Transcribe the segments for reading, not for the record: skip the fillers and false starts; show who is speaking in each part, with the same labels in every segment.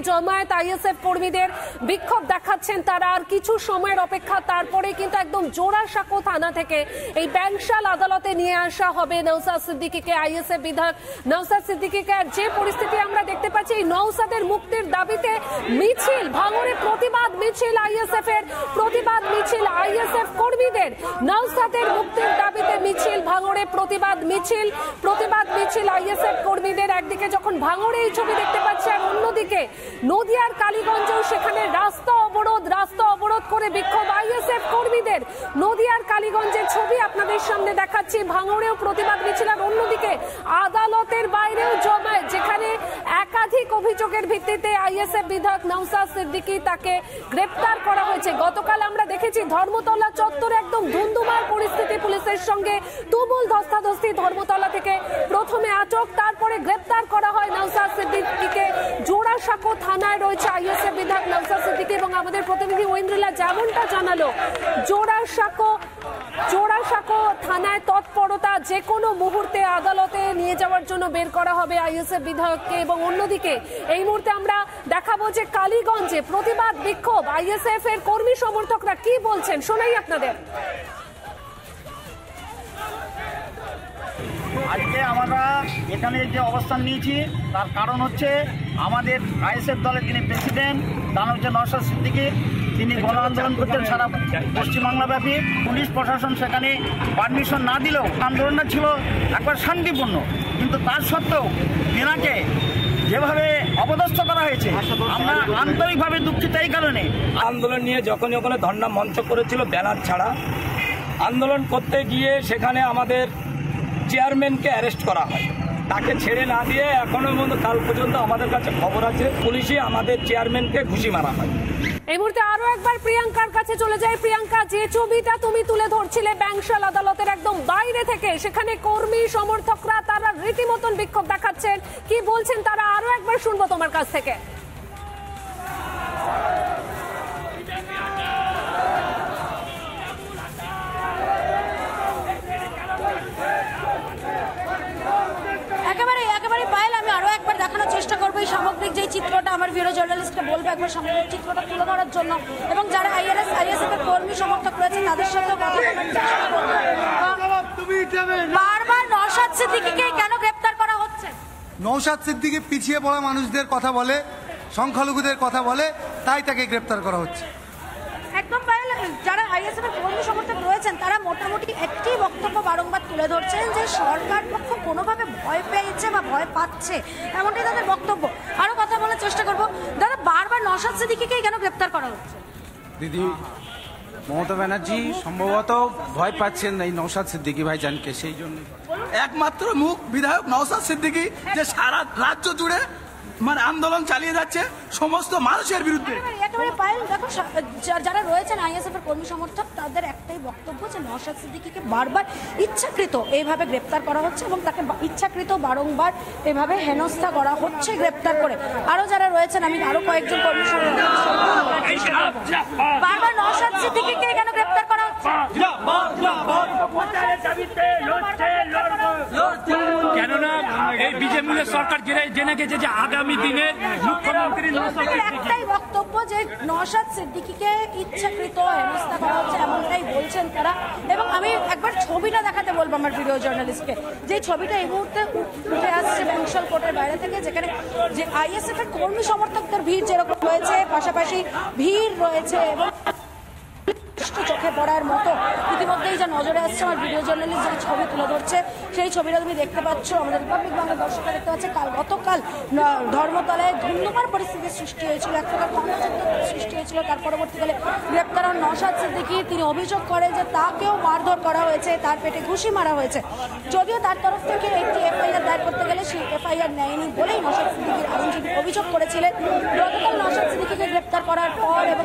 Speaker 1: জমায়েত আইএসএফ কর্মীদের বিক্ষোভ দেখাচ্ছেন তারা। আর কিছু সময়ের অপেক্ষা, তারপরে কিন্তু একদম জোড়াসাঁকো থানা থেকে এই ব্যাংশাল আদালতে নিয়ে আসা হবে নওশাদ সিদ্দিকীকে, আইএসএফ বিধায়ক নওশাদ সিদ্দিকীকে। আর যে পরিস্থিতি আমরা দেখতে পাচ্ছি, এই নওশাদের মুক্তির দাবিতে মিছিল, ভাঙড়ে প্রতিবাদ মিছিল আইএসএফ এর, প্রতিবাদ মিছিল আইএসএফ কর্মীদের, নওশাদের মুক্তির দাবিতে মিছিল ভাঙড়ে, প্রতিবাদ মিছিল আইএসএফ কর্মীদের। একদিকে যখন ভাঙড়ে এই ছবি দেখতে পাচ্ছি, আর অন্যদিকে নদিয়ার কালীগঞ্জেও সেখানে রাস্তা অবরোধ করে বিক্ষোভ আইএসএফ কর্মীদের। নদিয়ার কালীগঞ্জের ছবি আপনাদের সামনে দেখাচ্ছি, ভাঙড়েও প্রতিবাদ মিছিল। আর অন্যদিকে আদালতের বাইরেও জমায়েত, যেখানে একাধিক অভিযোগের ভিত্তিতে আইএসএফ বিধায়ক নওশাদ সিদ্দিকী তাকে গ্রেপ্তার করা হয়েছে। গতকাল আমরা দেখেছি ধর্মতলা চত্বরে একদম ধুন্ধুমার পরিস্থিতি, পুলিশের সঙ্গে তুমুল ধস্তাধস্তি। ধর্মতলা থেকে প্রথমে আটক, তারপরে গ্রেপ্তার করা হয় নওশাদ সিদ্দিকীকে। জোড়াসাঁকো থানায় রয়েছে আইএসএফ বিধায়ক নওশাদ সিদ্দিকী, এবং আমাদের প্রতিনিধি ঐন্দ্রিলা যেমনটা জানালো, জোড়াসাঁকো থানায় তৎপরতা, যে কোনো মুহূর্তে আদালতে নিয়ে যাওয়ার জন্য বের করা হবে আইএসএফ বিধায়ককে। এবং অন্যদিকে এই মুহূর্তে আমরা দেখাবো যে কালীগঞ্জে প্রতিবাদ বিক্ষোভ, আইএসএফ এর কর্মী সমর্থকরা কি বলছেন শোনাই আপনাদের।
Speaker 2: আজকে আমরা এখানে যে অবস্থান নিয়েছি তার কারণ হচ্ছে আমাদের আইএসএফ দলের যিনি প্রেসিডেন্ট, তার হচ্ছে নওশাদ সিদ্দিকী, তিনি গণ আন্দোলন করছেন সারা পশ্চিমবাংলাব্যাপী। পুলিশ প্রশাসন সেখানে পারমিশন না দিলেও আন্দোলনটা ছিল একবার শান্তিপূর্ণ, কিন্তু তার সত্ত্বেও তেনাকে যেভাবে অপদস্থ করা হয়েছে আমরা আন্তরিকভাবে দুঃখিত। এই কারণে
Speaker 3: আন্দোলন নিয়ে যখনই ওখানে ধর্ণা মঞ্চ করেছিল ব্যানার ছাড়া, আন্দোলন করতে গিয়ে সেখানে আমাদের চেয়ারম্যানকে অ্যারেস্ট করা হয়, তাকে ছেড়ে না দিয়ে এখনো পর্যন্ত কাল পর্যন্ত আমাদের কাছে খবর আছে পুলিশে আমাদের চেয়ারম্যানকে ঘুষি মারা হয়।
Speaker 1: এই মুহূর্তে আরো একবার প্রিয়াঙ্কার কাছে চলে যায়। প্রিয়াঙ্কা, যে ছবিটা তুমি তুলে ধরছিলে ব্যাংশাল আদালতের একদম বাইরে থেকে, সেখানে কর্মী সমর্থকরা তারা রীতিমতন বিক্ষোভ দেখাচ্ছেন, কি বলছেন তারা আরো একবার শুনবো তোমার কাছ থেকে।
Speaker 4: চেষ্টা করবো এই সামগ্রিক যে চিত্রটা, আমার ভিডিও জার্নালিস্টকে বলবো একবার সামগ্রিক চিত্রটা তুলে ধরার জন্য, এবং যারা আইএসএফ এর কর্মী সমর্থক রয়েছে তাদের সাথে কথা বলার চেষ্টা করবো। বারবার নওশাদ সিদ্দিকীকে কেন গ্রেপ্তার করা হচ্ছে?
Speaker 5: নওশাদ সিদ্দিকী পিছিয়ে পড়া মানুষদের কথা বলে, সংখ্যালঘুদের কথা বলে, তাই তাকে গ্রেপ্তার করা হচ্ছে।
Speaker 4: একদম যারা আইএসএফ এর কর্মী সমর্থক রয়েছেন তারা মোটামুটি একটি বক্তব্য বারংবার তুলে ধরছেন যে সরকার পক্ষ কোনোভাবে ভয় পেয়েছে বা ভয় পাচ্ছে, এমনটাই তাদের বক্তব্য। আরো কথা বলার চেষ্টা করবো। দাদা, বারবার নওশাদ সিদ্দিকীকে কেন গ্রেপ্তার করা হচ্ছে?
Speaker 6: দিদি, মমতা ব্যানার্জি সম্ভবত ভয় পাচ্ছেন এই নওশাদ সিদ্দিকী ভাইজানকে, সেই জন্য
Speaker 7: একমাত্র মুখ বিধায়ক নওশাদ সিদ্দিকী যে সারা রাজ্য জুড়ে মানে আন্দোলন চালিয়ে যাচ্ছে সমস্ত মানুষের বিরুদ্ধে।
Speaker 4: দেখো, যারা রয়েছেন আইএসএফ এর কর্মী সমর্থক তাদের একটাই বক্তব্য যে নওশাদ সিদ্দিকীকে বারবার ইচ্ছাকৃত এইভাবে গ্রেপ্তার করা হচ্ছে, এবং তাকে ইচ্ছাকৃত বারংবার এভাবে হেনস্থা করা হচ্ছে গ্রেপ্তার করে। আরো যারা রয়েছেন, আমি আরো কয়েকজন কর্মী সমর্থক, বারবার নওশাদ সিদ্দিকীকে কেন গ্রেপ্তার করা হচ্ছে?
Speaker 3: কেননা এই বিজেপি সরকার জেনে গেছে যে আগামী দিনের মুখ্যমন্ত্রী
Speaker 4: একটাই বক্তব্য যে নওশাদ সিদ্দিকীকে ইচ্ছাকৃত হেনস্থা করা হচ্ছে, এমনটাই বলছেন তারা। এবং আমি একবার ছবিটা দেখাতে বলবো আমার ভিডিও জার্নালিস্টকে, যে ছবিটা এই মুহূর্তে উঠে আসছে ব্যাংশাল কোর্টের বাইরে থেকে, যেখানে যে আইএসএফ এর কর্মী সমর্থকদের ভিড় যেরকম রয়েছে, পাশাপাশি ভিড় রয়েছে এবং চোখে পড়ার মতো ইতিমধ্যেই যা নজরে আসছে। আমার ভিডিও জার্নালিস্ট যে ছবি তুলে ধরছে সেই ছবিটা তুমি দেখতে পাচ্ছ, আমাদের রিপাবলিক বাংলার দর্শকরা দেখতে পাচ্ছে। গতকাল ধর্মতলায় ধুন্ধুমার পরিস্থিতির সৃষ্টি হয়েছিল, এক প্রকার কর্মযুদ্ধ সৃষ্টি হয়েছিল। তার পরবর্তীকালে গ্রেপ্তার হন নওশাদ সিদ্দিকী। তিনি অভিযোগ করেন যে তাকেও মারধর করা হয়েছে, তার পেটে ঘুষি মারা হয়েছে। যদিও তার তরফ থেকে একটি এফআইআর দায়ের করতে গেলে সেই এফআইআর নেয়নি বলেই নওশাদ সিদ্দিকীর আইনজীবী অভিযোগ করেছিলেন। গতকাল নওশাদ সিদ্দিকীকে গ্রেপ্তার করার পর এবং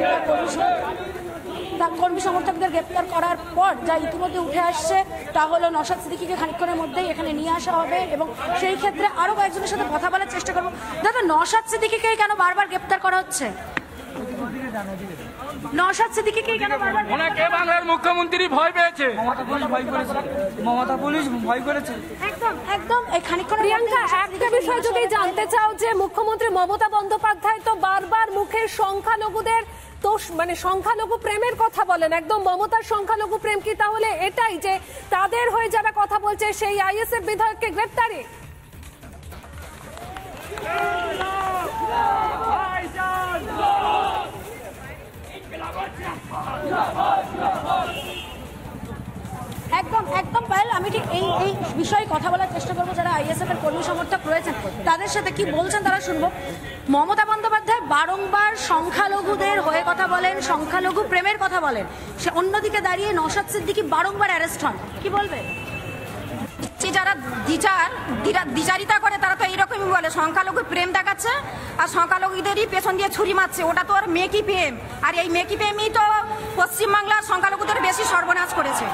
Speaker 4: তার কর্মী সমর্থকদের গ্রেপ্তার করার পর যা ইতিমধ্যে উঠে আসছে তা হলো নওশাদ সিদ্দিকীকে খানিকক্ষণের মধ্যেই এখানে নিয়ে আসা হবে, এবং সেই ক্ষেত্রে আরো কয়েকজনের সাথে কথা বলার চেষ্টা করবো। দাদা, নওশাদ সিদ্দিকীকে কেন বারবার গ্রেপ্তার করা হচ্ছে? নওশাদ সিদ্দিকীকে কেন বারবার
Speaker 3: ওনাকে বাংলার মুখ্যমন্ত্রী ভয় পেয়েছে,
Speaker 8: মমতা পুলিশ ভয় করেছে।
Speaker 4: একদম একদম এই খানিকক্ষণ
Speaker 1: প্রিয়াঙ্কা, একটা বিষয় যদি জানতে চাও যে মুখ্যমন্ত্রী মমতা বন্দ্যোপাধ্যায় তো বারবার মুখে সংখ্যালঘুদের তো মানে সংখ্যালঘু প্রেমের কথা বলেন, একদম মমতার সংখ্যালঘু প্রেম কি তাহলে এটাই যে তাদের হয়ে যারা কথা বলছে সেই আইএসএফ বিধায়ককে গ্রেপ্তারে?
Speaker 4: একদম একদম পায়েল, আমি ঠিক এই এই বিষয়ে কথা বলার চেষ্টা করবো যারা আইএসএফ এর কর্মী সমর্থক রয়েছেন তাদের সাথে কি বলছেন তারা শুনবো। মমতা বন্দ্যোপাধ্যায় বারংবার সংখ্যালঘুদের হয়ে কথা বলেন, সংখ্যালঘু প্রেমের কথা বলেন, সে অন্যদিকে দাঁড়িয়ে নওশাদ সিদ্দিকী বারংবার অ্যারেস্ট হন, কি বলবে?
Speaker 9: যারা দ্বিচারিতা করে তারা তো এইরকমই বলে সংখ্যালঘু প্রেম দেখাচ্ছে আর সংখ্যালঘুদেরই পেছন দিয়ে ছুরি মারছে, ওটা তো আর মেকি প্রেম, আর এই মেকি প্রেমই তো পশ্চিমবাংলার সংখ্যালঘুদের বেশি সর্বনাশ করেছে।